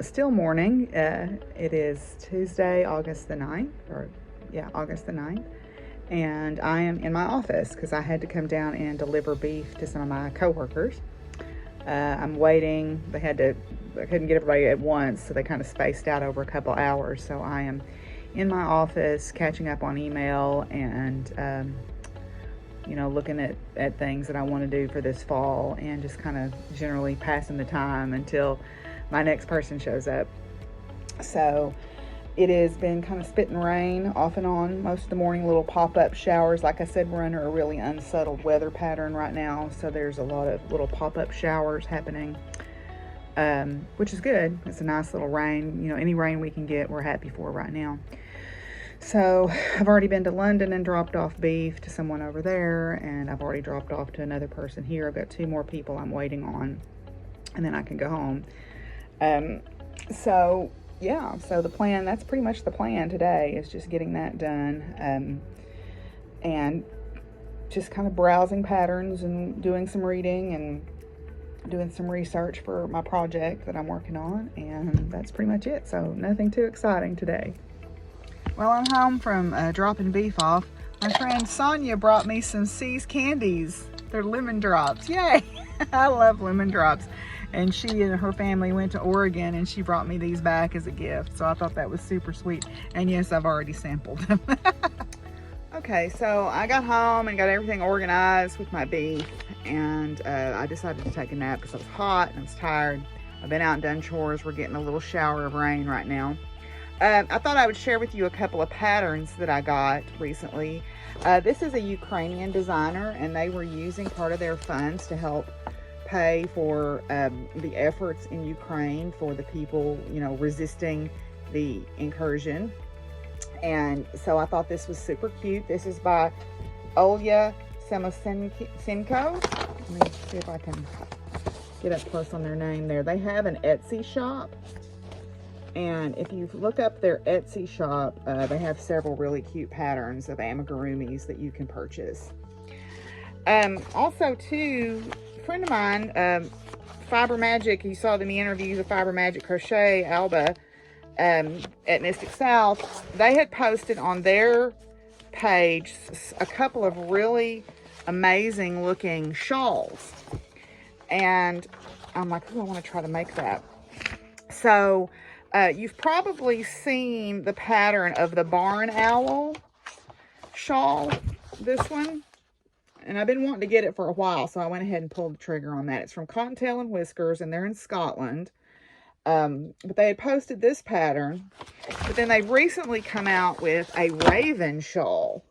still morning. It is Tuesday, August the 9th, August the 9th. And I am in my office because I had to come down and deliver beef to some of my coworkers. I'm waiting. I couldn't get everybody at once, so they kind of spaced out over a couple hours. So I am in my office catching up on email and, looking at things that I want to do for this fall and just kind of generally passing the time until my next person shows up. So it has been kind of spitting rain off and on most of the morning, little pop-up showers. Like I said, we're under a really unsettled weather pattern right now, so there's a lot of little pop-up showers happening, which is good. It's a nice little rain. Any rain we can get, we're happy for right now. So I've already been to London and dropped off beef to someone over there, and I've already dropped off to another person here. I've got 2 more people I'm waiting on, and then I can go home. So the plan, that's pretty much the plan today, is just getting that done, and just kind of browsing patterns and doing some reading and doing some research for my project that I'm working on, and that's pretty much it. So nothing too exciting today. Well, I'm home from dropping beef off. My friend Sonia brought me some C's candies. They're lemon drops. Yay! I love lemon drops. And she and her family went to Oregon, and she brought me these back as a gift. So I thought that was super sweet. And yes, I've already sampled them. Okay, so I got home and got everything organized with my beef. And I decided to take a nap because I was hot and I was tired. I've been out and done chores. We're getting a little shower of rain right now. I thought I would share with you a couple of patterns that I got recently. This is a Ukrainian designer, and they were using part of their funds to help pay for the efforts in Ukraine for the people, resisting the incursion. And so I thought this was super cute. This is by Olya Samosenko. Let me see if I can get up close on their name there. They have an Etsy shop. And if you look up their Etsy shop, they have several really cute patterns of amigurumis that you can purchase. Also, too, a friend of mine, Fiber Magic, you saw the interviews of Fiber Magic Crochet, Alba, at Mystic South. They had posted on their page a couple of really amazing looking shawls. And I'm like, I want to try to make that. So you've probably seen the pattern of the barn owl shawl, this one. And I've been wanting to get it for a while, so I went ahead and pulled the trigger on that. It's from Cottontail and Whiskers, and they're in Scotland. But they had posted this pattern. But then they've recently come out with a raven shawl.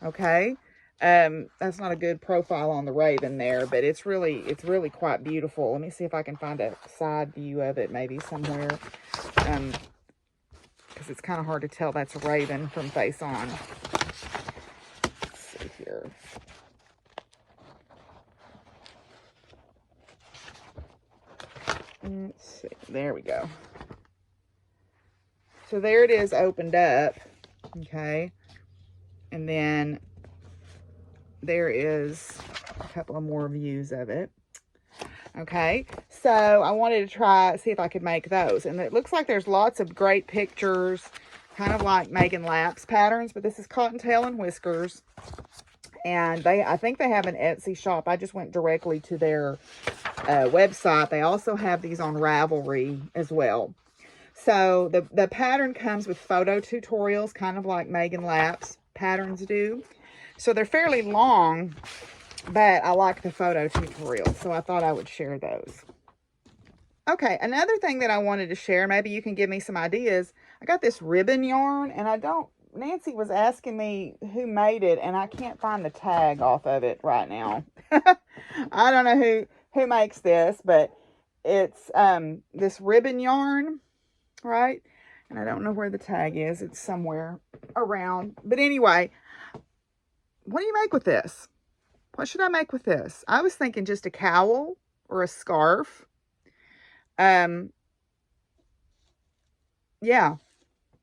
Okay. That's not a good profile on the raven there, but it's really quite beautiful. Let me see if I can find a side view of it maybe somewhere, because it's kind of hard to tell that's a raven from face on. Let's see here. Let's see, there we go. So there it is opened up, okay, and then there is a couple of more views of it. Okay, so I wanted to see if I could make those. And it looks like there's lots of great pictures, kind of like Megan Lapp's patterns, but this is Cottontail and Whiskers. And I think they have an Etsy shop. I just went directly to their website. They also have these on Ravelry as well. So the pattern comes with photo tutorials, kind of like Megan Lapp's patterns do. So they're fairly long, but I like the photo tutorials, so I thought I would share those. Okay, another thing that I wanted to share, maybe you can give me some ideas. I got this ribbon yarn, and Nancy was asking me who made it, and I can't find the tag off of it right now. I don't know who makes this, but it's this ribbon yarn, right? And I don't know where the tag is. It's somewhere around. But anyway, what do you make with this? What should I make with this? I was thinking just a cowl or a scarf. Yeah,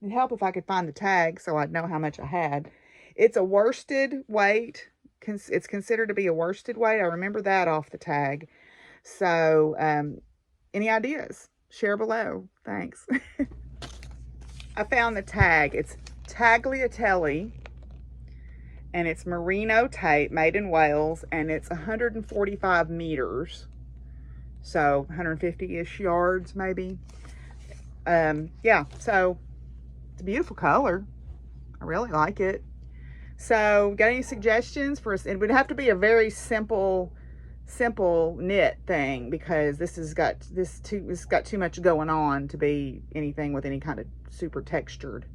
it'd help if I could find the tag so I'd know how much I had. It's a worsted weight. It's considered to be a worsted weight. I remember that off the tag. So, any ideas? share below. Thanks. I found the tag. It's Tagliatelle, and it's merino tape made in Wales, and it's 145 meters, so 150-ish yards maybe. Yeah, so it's a beautiful color. I really like it. So got any suggestions for us? It would have to be a very simple knit thing, because this has got it's got too much going on to be anything with any kind of super textured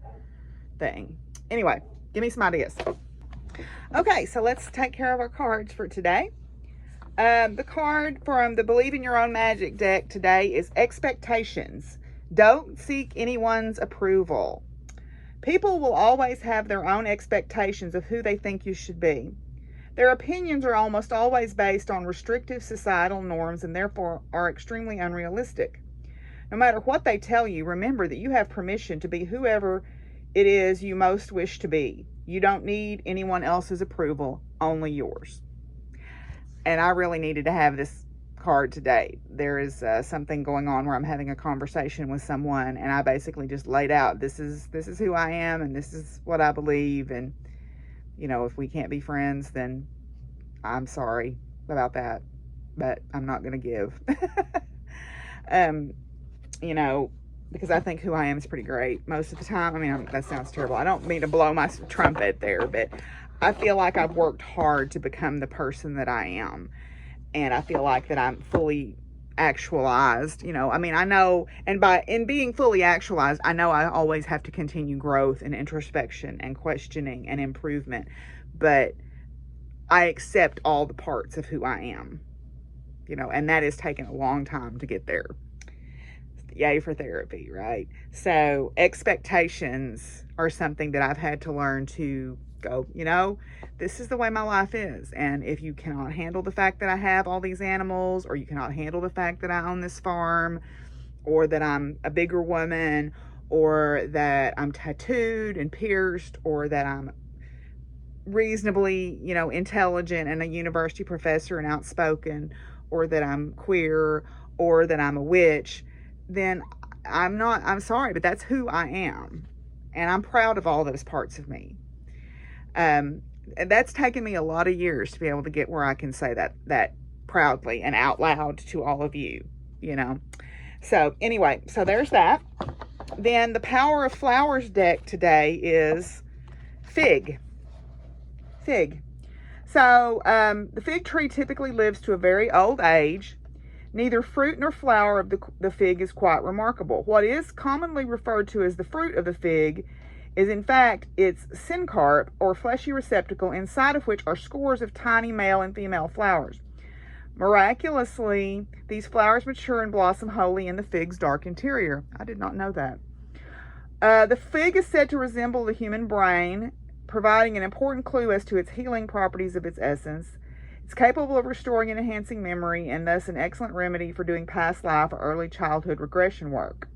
thing. Anyway, give me some ideas. Okay, so let's take care of our cards for today. The card from the Believe in Your Own Magic deck today is Expectations. Don't seek anyone's approval. People will always have their own expectations of who they think you should be. Their opinions are almost always based on restrictive societal norms and therefore are extremely unrealistic. No matter what they tell you, remember that you have permission to be whoever it is you most wish to be. You don't need anyone else's approval, only yours. And I really needed to have this card today. There is something going on where I'm having a conversation with someone, and I basically just laid out, this is who I am, and this is what I believe, and you know, if we can't be friends, then I'm sorry about that, but I'm not going to give. You know, because I think who I am is pretty great most of the time. I mean, that sounds terrible. I don't mean to blow my trumpet there, but I feel like I've worked hard to become the person that I am. And I feel like that I'm fully actualized. You know, I mean, I know, and in being fully actualized, I know I always have to continue growth and introspection and questioning and improvement. But I accept all the parts of who I am, you know, and that has taken a long time to get there. Yay for therapy, right? So expectations are something that I've had to learn to go, you know, this is the way my life is. And if you cannot handle the fact that I have all these animals, or you cannot handle the fact that I own this farm, or that I'm a bigger woman, or that I'm tattooed and pierced, or that I'm reasonably, you know, intelligent and a university professor and outspoken, or that I'm queer, or that I'm a witch, then I'm sorry, but that's who I am. And I'm proud of all those parts of me. And that's taken me a lot of years to be able to get where I can say that proudly and out loud to all of you, you know. So anyway, so there's that. Then the Power of Flowers deck today is Fig. So the fig tree typically lives to a very old age. Neither fruit nor flower of the fig is quite remarkable. What is commonly referred to as the fruit of the fig is in fact its syncarp, or fleshy receptacle, inside of which are scores of tiny male and female flowers. Miraculously, these flowers mature and blossom wholly in the fig's dark interior. I did not know that. The fig is said to resemble the human brain, providing an important clue as to its healing properties of its essence. It's capable of restoring and enhancing memory, and thus an excellent remedy for doing past life or early childhood regression work.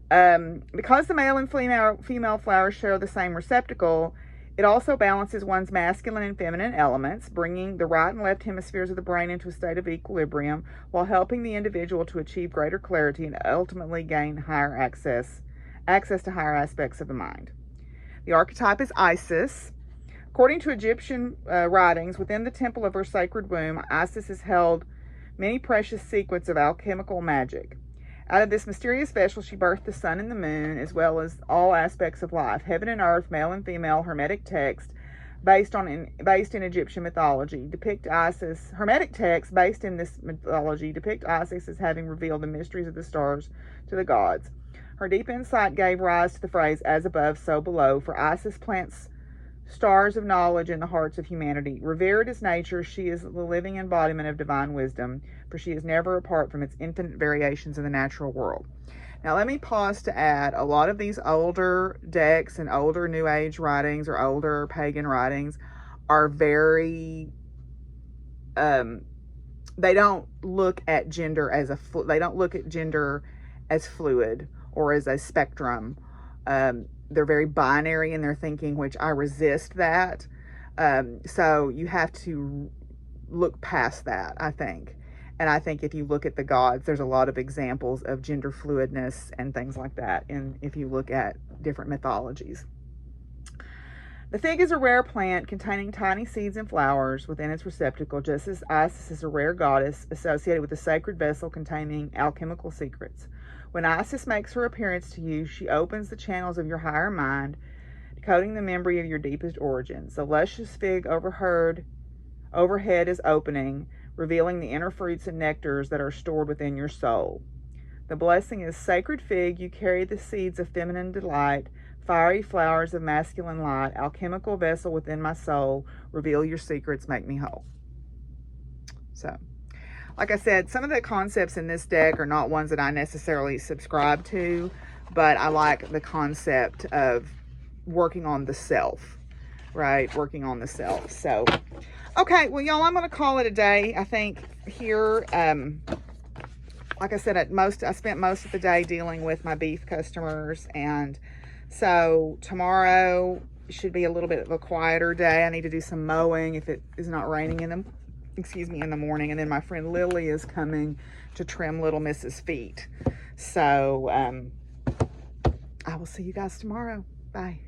Because the male and female flowers share the same receptacle, it also balances one's masculine and feminine elements, bringing the right and left hemispheres of the brain into a state of equilibrium, while helping the individual to achieve greater clarity and ultimately gain higher access to higher aspects of the mind. The archetype is Isis. According to Egyptian writings, within the temple of her sacred womb, Isis has held many precious secrets of alchemical magic. Out of this mysterious vessel, she birthed the sun and the moon, as well as all aspects of life. Heaven and earth, male and female, hermetic text based in Egyptian mythology depict Isis. Hermetic texts based in this mythology depict Isis as having revealed the mysteries of the stars to the gods. Her deep insight gave rise to the phrase "as above, so below," for Isis plants stars of knowledge in the hearts of humanity. Revered as nature, she is the living embodiment of divine wisdom, for she is never apart from its infinite variations in the natural world. Now, let me pause to add, a lot of these older decks and older New Age writings or older pagan writings are very, they don't look at gender as fluid or as a spectrum. They're very binary in their thinking, which I resist that. So you have to look past that, I think, And I think if you look at the gods, there's a lot of examples of gender fluidness and things like that. And if you look at different mythologies. The fig is a rare plant containing tiny seeds and flowers within its receptacle, just as Isis is a rare goddess associated with a sacred vessel containing alchemical secrets. When Isis makes her appearance to you, she opens the channels of your higher mind, decoding the memory of your deepest origins. The luscious fig overhead is opening, revealing the inner fruits and nectars that are stored within your soul. The blessing is, sacred fig, you carry the seeds of feminine delight, fiery flowers of masculine light, alchemical vessel within my soul, reveal your secrets, make me whole. So, like I said, some of the concepts in this deck are not ones that I necessarily subscribe to, but I like the concept of working on the self, right? Working on the self. So, okay, well, y'all, I'm going to call it a day. I think here, like I said, I spent most of the day dealing with my beef customers, and so tomorrow should be a little bit of a quieter day. I need to do some mowing if it is not raining in the morning. And then my friend Lily is coming to trim little Miss's feet. So I will see you guys tomorrow. Bye.